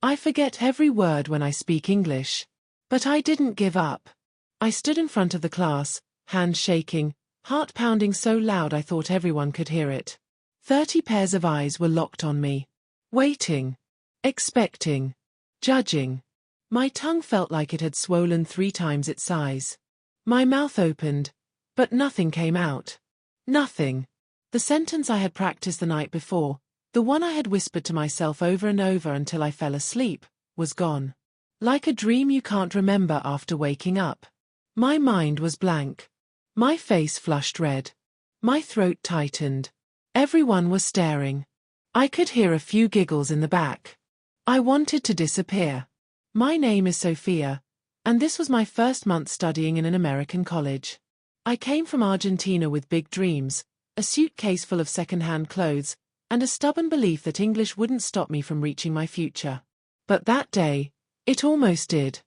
I forget every word when I speak English. But I didn't give up. I stood in front of the class, hands shaking, heart pounding so loud I thought everyone could hear it. 30 pairs of eyes were locked on me. Waiting. Expecting. Judging. My tongue felt like it had swollen 3 times its size. My mouth opened, but nothing came out. Nothing. The sentence I had practiced the night before, the one I had whispered to myself over and over until I fell asleep, was gone. Like a dream you can't remember after waking up. My mind was blank. My face flushed red. My throat tightened. Everyone was staring. I could hear a few giggles in the back. I wanted to disappear. My name is Sofia, and this was my first month studying in an American college. I came from Argentina with big dreams, a suitcase full of second-hand clothes, and a stubborn belief that English wouldn't stop me from reaching my future. But that day, it almost did.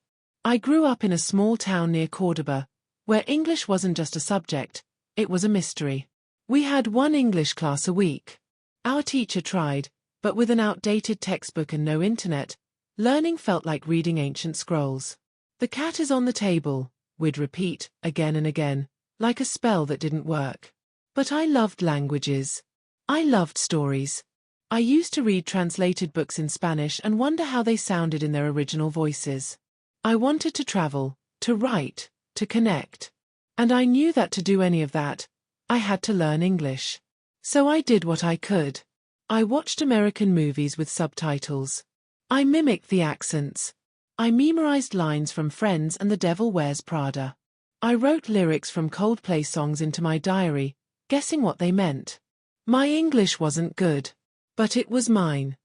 I grew up in a small town near Cordoba, where English wasn't just a subject, it was a mystery. We had one English class a week. Our teacher tried, but with an outdated textbook and no internet, learning felt like reading ancient scrolls. The cat is on the table, we'd repeat, again and again, like a spell that didn't work. But I loved languages. I loved stories. I used to read translated books in Spanish and wonder how they sounded in their original voices. I wanted to travel, to write, to connect. And I knew that to do any of that, I had to learn English. So I did what I could. I watched American movies with subtitles. I mimicked the accents. I memorized lines from Friends and The Devil Wears Prada. I wrote lyrics from Coldplay songs into my diary, guessing what they meant. My English wasn't good. But it was mine.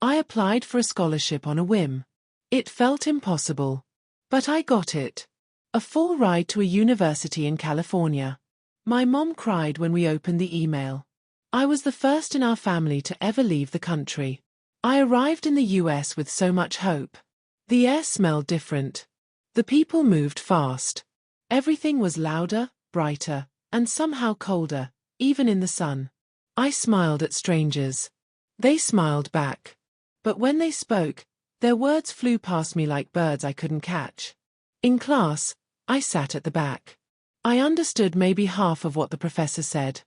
I applied for a scholarship on a whim. It felt impossible. But I got it. A full ride to a university in California. My mom cried when we opened the email. I was the first in our family to ever leave the country. I arrived in the US with so much hope. The air smelled different. The people moved fast. Everything was louder, brighter, and somehow colder, even in the sun. I smiled at strangers. They smiled back. But when they spoke, their words flew past me like birds I couldn't catch. In class, I sat at the back. I understood maybe half of what the professor said.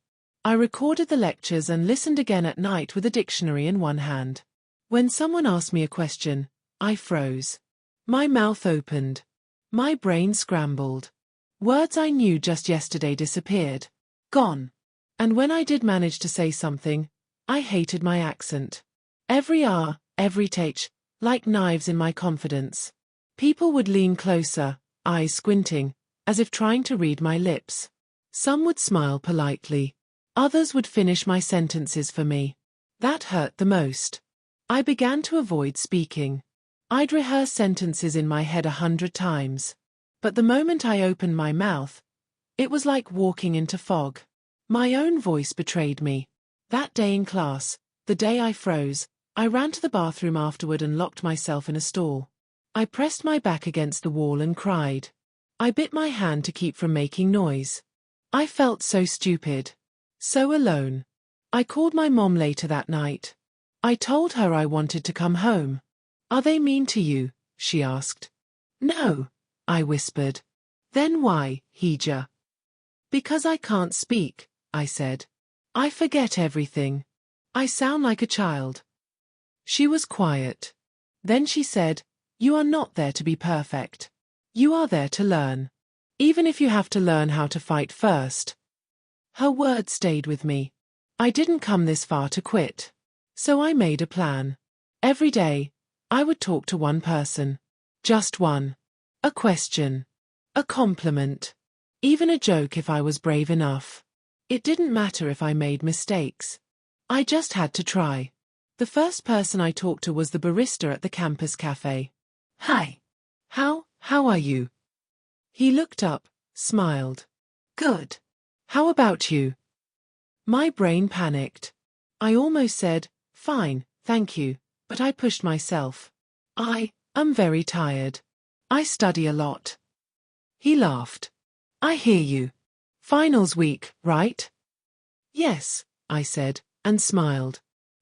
I recorded the lectures and listened again at night with a dictionary in one hand. When someone asked me a question, I froze. My mouth opened. My brain scrambled. Words I knew just yesterday disappeared. Gone. And when I did manage to say something, I hated my accent. Every R, every th, like knives in my confidence. People would lean closer, eyes squinting, as if trying to read my lips. Some would smile politely. Others would finish my sentences for me. That hurt the most. I began to avoid speaking. I'd rehearse sentences in my head 100 times. But the moment I opened my mouth, it was like walking into fog. My own voice betrayed me. That day in class, the day I froze, I ran to the bathroom afterward and locked myself in a stall. I pressed my back against the wall and cried. I bit my hand to keep from making noise. I felt so stupid. So alone. I called my mom later that night. I told her I wanted to come home. Are they mean to you? She asked. No, I whispered. Then why, Hija? Because I can't speak, I said. I forget everything. I sound like a child. She was quiet. Then she said, you are not there to be perfect. You are there to learn. Even if you have to learn how to fight first. Her words stayed with me. I didn't come this far to quit. So I made a plan. Every day, I would talk to one person. Just one. A question. A compliment. Even a joke if I was brave enough. It didn't matter if I made mistakes. I just had to try. The first person I talked to was the barista at the campus cafe. Hi. How are you? He looked up, smiled. Good. How about you? My brain panicked. I almost said, fine, thank you, but I pushed myself. I'm very tired. I study a lot. He laughed. I hear you. Finals week, right? Yes, I said, and smiled.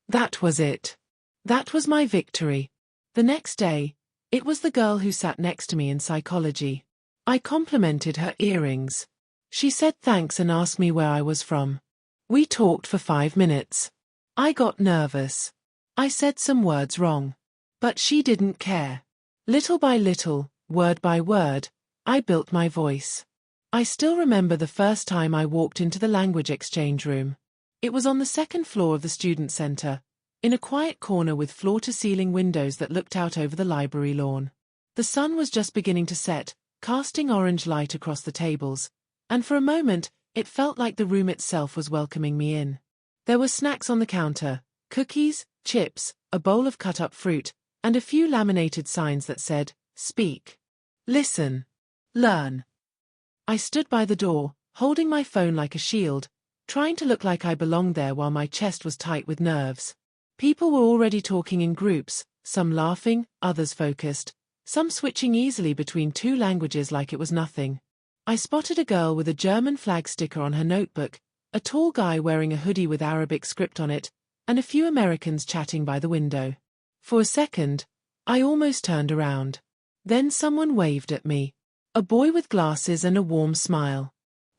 That was it. That was my victory. The next day, it was the girl who sat next to me in psychology. I complimented her earrings. She said thanks and asked me where I was from. We talked for 5 minutes. I got nervous. I said some words wrong. But she didn't care. Little by little, word by word, I built my voice. I still remember the first time I walked into the language exchange room. It was on the second floor of the student center, in a quiet corner with floor-to-ceiling windows that looked out over the library lawn. The sun was just beginning to set, casting orange light across the tables, and for a moment, it felt like the room itself was welcoming me in. There were snacks on the counter, cookies, chips, a bowl of cut-up fruit, and a few laminated signs that said, "Speak. Listen. Learn." I stood by the door, holding my phone like a shield, trying to look like I belonged there while my chest was tight with nerves. People were already talking in groups, some laughing, others focused, some switching easily between 2 languages like it was nothing. I spotted a girl with a German flag sticker on her notebook, a tall guy wearing a hoodie with Arabic script on it, and a few Americans chatting by the window. For a second, I almost turned around. Then someone waved at me. A boy with glasses and a warm smile.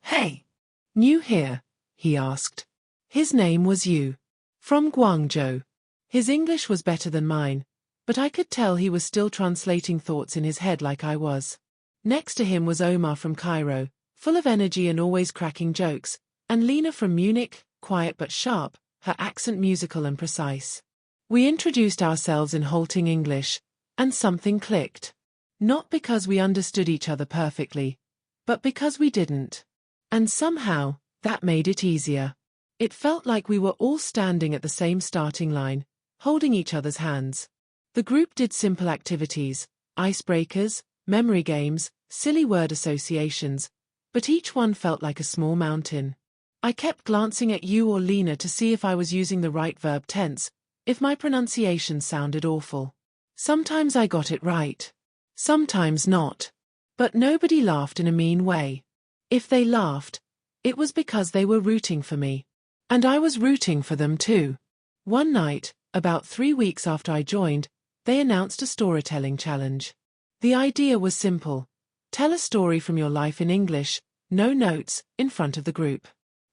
"Hey! New here?" he asked. His name was Yu. From Guangzhou. His English was better than mine, but I could tell he was still translating thoughts in his head like I was. Next to him was Omar from Cairo, full of energy and always cracking jokes, and Lena from Munich, quiet but sharp, her accent musical and precise. We introduced ourselves in halting English, and something clicked. Not because we understood each other perfectly, but because we didn't. And somehow, that made it easier. It felt like we were all standing at the same starting line, holding each other's hands. The group did simple activities, icebreakers, memory games, silly word associations, but each one felt like a small mountain. I kept glancing at you or Lena to see if I was using the right verb tense, if my pronunciation sounded awful. Sometimes I got it right. Sometimes not. But nobody laughed in a mean way. If they laughed, it was because they were rooting for me. And I was rooting for them too. One night, about 3 weeks after I joined, they announced a storytelling challenge. The idea was simple. Tell a story from your life in English, no notes, in front of the group.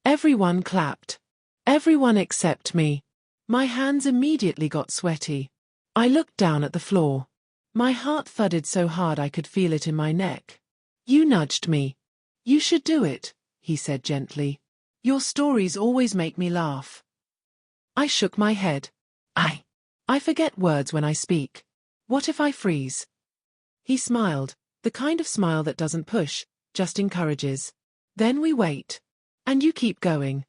Everyone clapped. Everyone except me. My hands immediately got sweaty. I looked down at the floor. My heart thudded so hard I could feel it in my neck. You nudged me. "You should do it," he said gently. "Your stories always make me laugh." I shook my head. I forget words when I speak. What if I freeze? He smiled, the kind of smile that doesn't push, just encourages. Then we wait. And you keep going.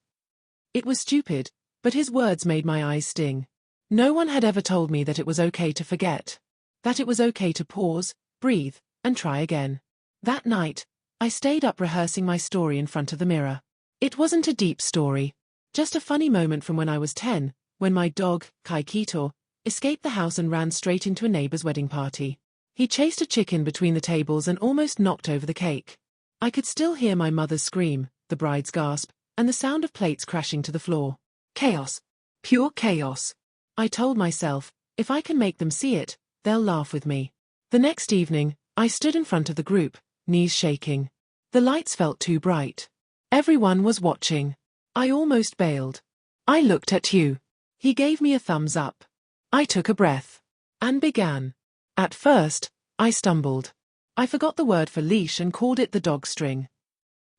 It was stupid, but his words made my eyes sting. No one had ever told me that it was okay to forget. That it was okay to pause, breathe, and try again. That night, I stayed up rehearsing my story in front of the mirror. It wasn't a deep story. Just a funny moment from when I was 10, when my dog, Kaikito, escaped the house and ran straight into a neighbor's wedding party. He chased a chicken between the tables and almost knocked over the cake. I could still hear my mother's scream, the bride's gasp, and the sound of plates crashing to the floor. Chaos. Pure chaos. I told myself, if I can make them see it, they'll laugh with me. The next evening, I stood in front of the group, knees shaking. The lights felt too bright. Everyone was watching. I almost bailed. I looked at you. He gave me a thumbs up. I took a breath. And began. At first, I stumbled. I forgot the word for leash and called it the dog string.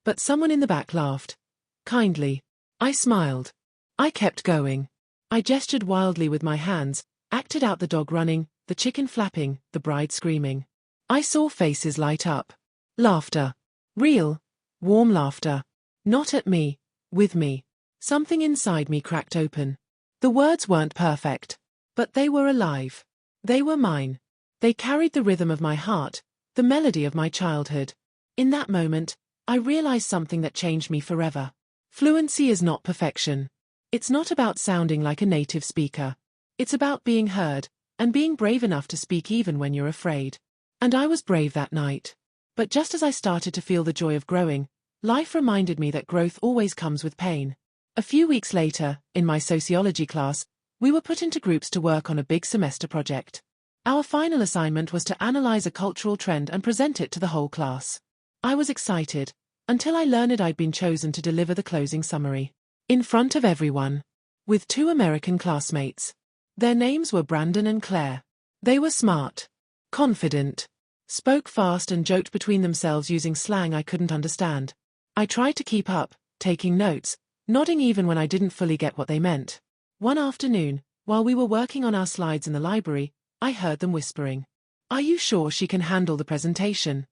But someone in the back laughed. Kindly. I smiled. I kept going. I gestured wildly with my hands, acted out the dog running, the chicken flapping, the bride screaming. I saw faces light up. Laughter. Real, warm laughter. Not at me, with me. Something inside me cracked open. The words weren't perfect, but they were alive. They were mine. They carried the rhythm of my heart, the melody of my childhood. In that moment, I realized something that changed me forever. Fluency is not perfection. It's not about sounding like a native speaker. It's about being heard, and being brave enough to speak even when you're afraid. And I was brave that night. But just as I started to feel the joy of growing, life reminded me that growth always comes with pain. A few weeks later, in my sociology class, we were put into groups to work on a big semester project. Our final assignment was to analyze a cultural trend and present it to the whole class. I was excited, until I learned I'd been chosen to deliver the closing summary. In front of everyone. With 2 American classmates. Their names were Brandon and Claire. They were smart. Confident. Spoke fast and joked between themselves using slang I couldn't understand. I tried to keep up, taking notes, nodding even when I didn't fully get what they meant. One afternoon, while we were working on our slides in the library, I heard them whispering. "Are you sure she can handle the presentation?"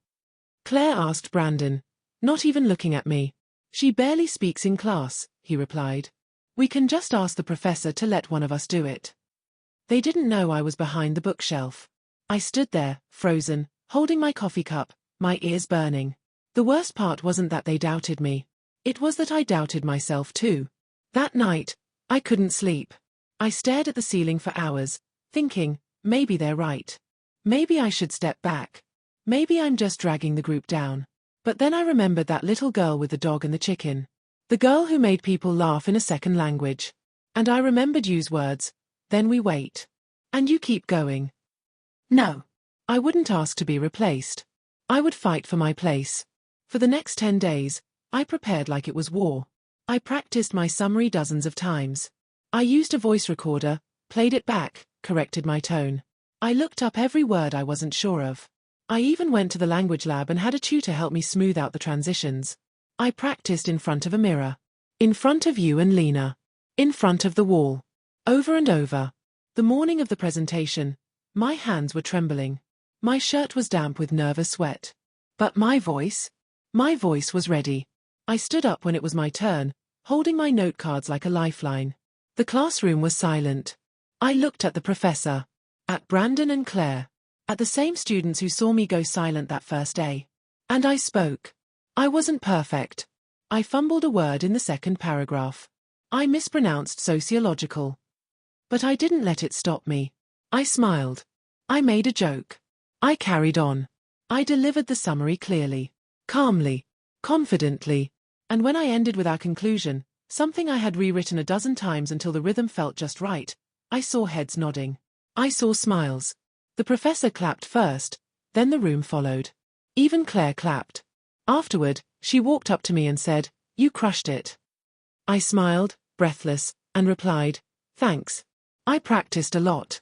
Claire asked Brandon, not even looking at me. "She barely speaks in class," he replied. "We can just ask the professor to let one of us do it." They didn't know I was behind the bookshelf. I stood there, frozen, holding my coffee cup, my ears burning. The worst part wasn't that they doubted me. It was that I doubted myself too. That night, I couldn't sleep. I stared at the ceiling for hours, thinking, maybe they're right. Maybe I should step back. Maybe I'm just dragging the group down. But then I remembered that little girl with the dog and the chicken. The girl who made people laugh in a second language. And I remembered Yu's words, "Then we wait. And you keep going." No. I wouldn't ask to be replaced. I would fight for my place. For the next 10 days, I prepared like it was war. I practiced my summary dozens of times. I used a voice recorder, played it back, corrected my tone. I looked up every word I wasn't sure of. I even went to the language lab and had a tutor help me smooth out the transitions. I practiced in front of a mirror. In front of you and Lena. In front of the wall. Over and over. The morning of the presentation, my hands were trembling. My shirt was damp with nervous sweat. But my voice was ready. I stood up when it was my turn, holding my note cards like a lifeline. The classroom was silent. I looked at the professor. At Brandon and Claire. At the same students who saw me go silent that first day. And I spoke. I wasn't perfect. I fumbled a word in the second paragraph. I mispronounced sociological. But I didn't let it stop me. I smiled. I made a joke. I carried on. I delivered the summary clearly, calmly, confidently. And when I ended with our conclusion, something I had rewritten a dozen times until the rhythm felt just right, I saw heads nodding. I saw smiles. The professor clapped first, then the room followed. Even Claire clapped. Afterward, she walked up to me and said, "You crushed it." I smiled, breathless, and replied, "Thanks. I practiced a lot."